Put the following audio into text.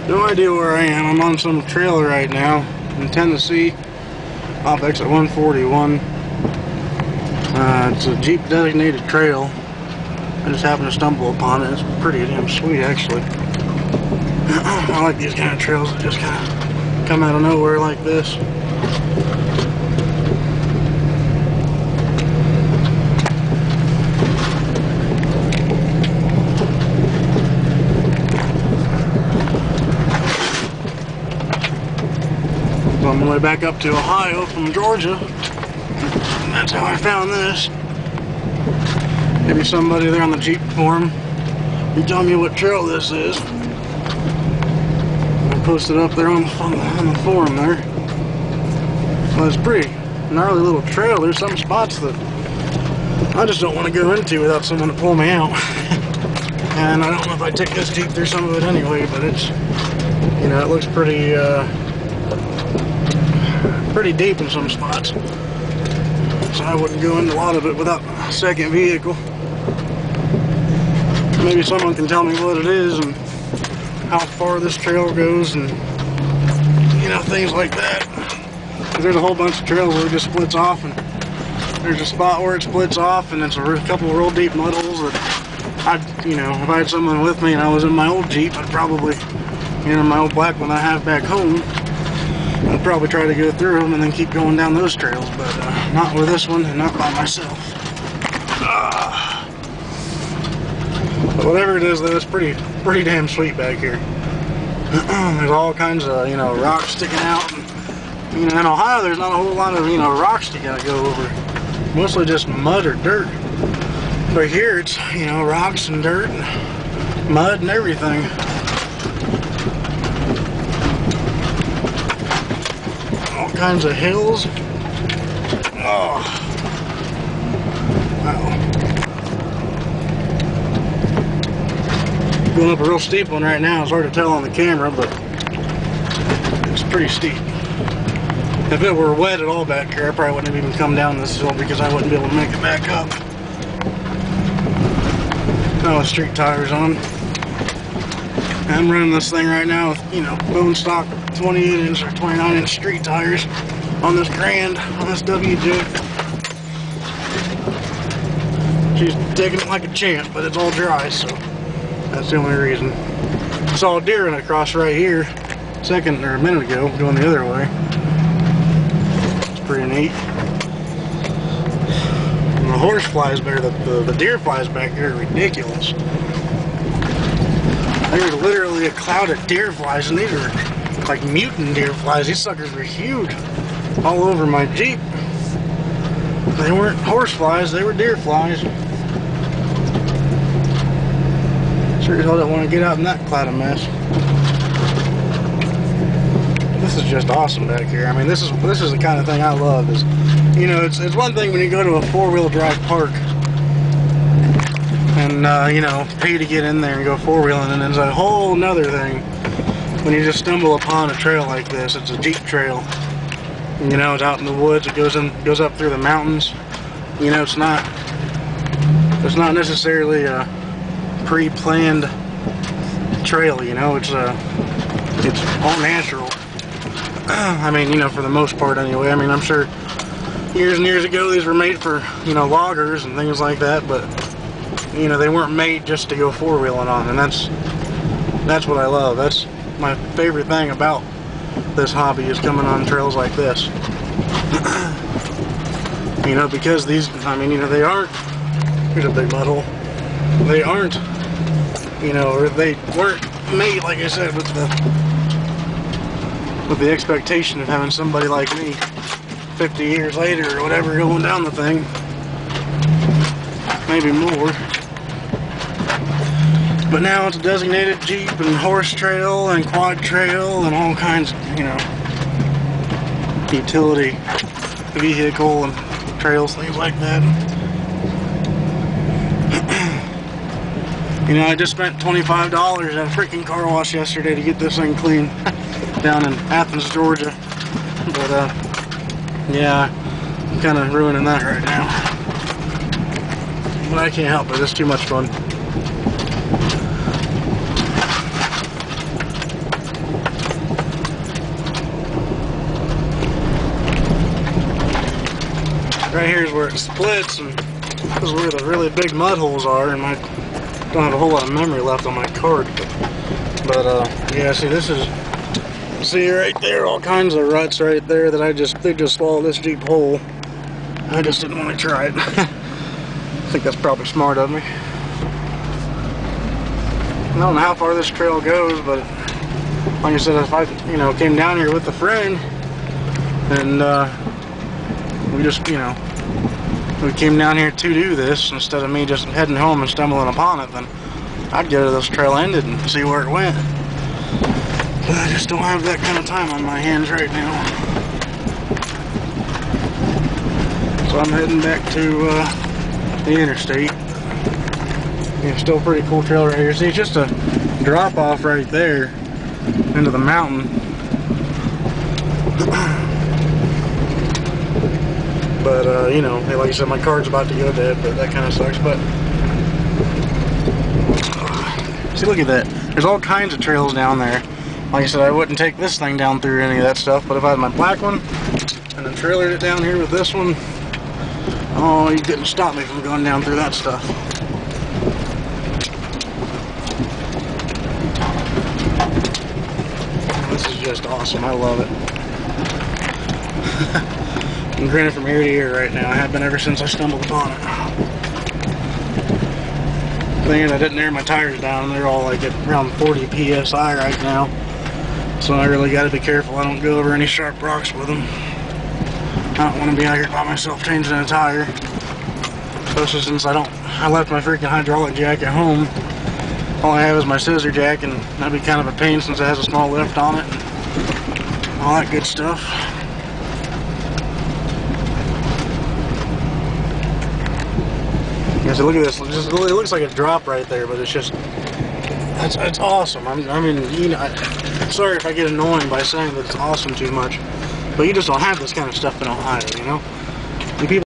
No idea where I am. I'm on some trail right now in Tennessee, off exit 141. It's a Jeep designated trail. I just happened to stumble upon it. It's pretty damn sweet, actually. I like these kind of trails that just kind of come out of nowhere like this. So I'm on my way back up to Ohio from Georgia. And that's how I found this. Maybe somebody there on the Jeep forum can tell me what trail this is. I posted up there on the forum there. Well, it's a pretty gnarly little trail. There's some spots that I just don't want to go into without someone to pull me out. And I don't know if I'd take this Jeep through some of it anyway, but it's, you know, it looks pretty deep in some spots. So I wouldn't go into a lot of it without a second vehicle. Maybe someone can tell me what it is and how far this trail goes and, you know, things like that. Because there's a whole bunch of trails where it just splits off, and there's a spot where it splits off and it's a couple of real deep mud holes that I'd, you know, if I had someone with me and I was in my old Jeep, I'd probably, you know, my old black one I have back home, I'd probably try to go through them and then keep going down those trails, but not with this one and not by myself. But whatever it is, though, it's pretty damn sweet back here. There's all kinds of, you know, rocks sticking out. And, you know, in Ohio, there's not a whole lot of, you know, rocks you gotta go over. Mostly just mud or dirt. But here, it's, you know, rocks and dirt and mud and everything. All kinds of hills. Oh. Wow. Going up a real steep one right now. It's hard to tell on the camera, but it's pretty steep. If it were wet at all back here, I probably wouldn't have even come down this hill because I wouldn't be able to make it back up. Now with street tires on. I'm running this thing right now with, you know, bone stock 28-inch or 29-inch street tires on this Grand, on this WJ. She's taking it like a champ, but it's all dry, so that's the only reason. Saw a deer running across right here a minute ago, going the other way. It's pretty neat. And the horse flies back, the deer flies back here are ridiculous. There's literally a cloud of deer flies, and these are like mutant deer flies. These suckers were huge, all over my Jeep. They weren't horse flies, they were deer flies. Sure as hell don't want to get out in that cloud of mess. This is just awesome back here. I mean, this is the kind of thing I love. Is, you know, it's one thing when you go to a four-wheel drive park and you know, pay to get in there and go four-wheeling, and it's a whole nother thing when you just stumble upon a trail like this. It's a Jeep trail. You know, it's out in the woods. It goes up through the mountains. You know, it's not necessarily a pre-planned trail. You know, it's all natural. I mean, you know, for the most part anyway. I mean, I'm sure years and years ago these were made for, you know, loggers and things like that, but you know, they weren't made just to go four-wheeling on, and that's what I love. That's my favorite thing about this hobby, is coming on trails like this. You know, because these, I mean, you know, they aren't, here's a big mud hole, they aren't, you know, or they weren't made, like I said, with the expectation of having somebody like me 50 years later or whatever going down the thing, maybe more. But now it's a designated Jeep and horse trail and quad trail and all kinds of, you know, utility vehicle and trails, things like that. You know, I just spent $25 at a freaking car wash yesterday to get this thing clean down in Athens, Georgia. But, yeah, I'm kind of ruining that right now. But I can't help it, it's too much fun. here is where it splits, and this is where the really big mud holes are, and I don't have a whole lot of memory left on my card. But yeah, see, this is, see right there, all kinds of ruts right there that they just swallowed this deep hole. I just didn't want to try it. I think that's probably smart of me. I don't know how far this trail goes, but like I said, if I, you know, came down here with a friend and we just, you know, we came down here to do this instead of me just heading home and stumbling upon it, then I'd go to this trail ended and see where it went. But I just don't have that kind of time on my hands right now. So I'm heading back to the interstate. Yeah, still a pretty cool trail right here. See, it's just a drop off right there into the mountain. But you know, like I said, my card's about to go dead, but that kind of sucks. But see, look at that. There's all kinds of trails down there. Like I said, I wouldn't take this thing down through any of that stuff, but if I had my black one and then trailered it down here with this one, oh, you couldn't stop me from going down through that stuff. This is just awesome. I love it. I'm grinning from ear to ear right now. I have been ever since I stumbled upon it. Thing is, I didn't air my tires down. They're all like at around 40 psi right now. So I really got to be careful I don't go over any sharp rocks with them. I don't want to be out here by myself changing a tire. Especially since I left my freaking hydraulic jack at home. All I have is my scissor jack, and that'd be kind of a pain since it has a small lift on it. All that good stuff. Yeah, so look at this. It really looks like a drop right there, but it's just, it's awesome. I mean, you know, sorry if I get annoying by saying that it's awesome too much, but you just don't have this kind of stuff in Ohio, you know? You people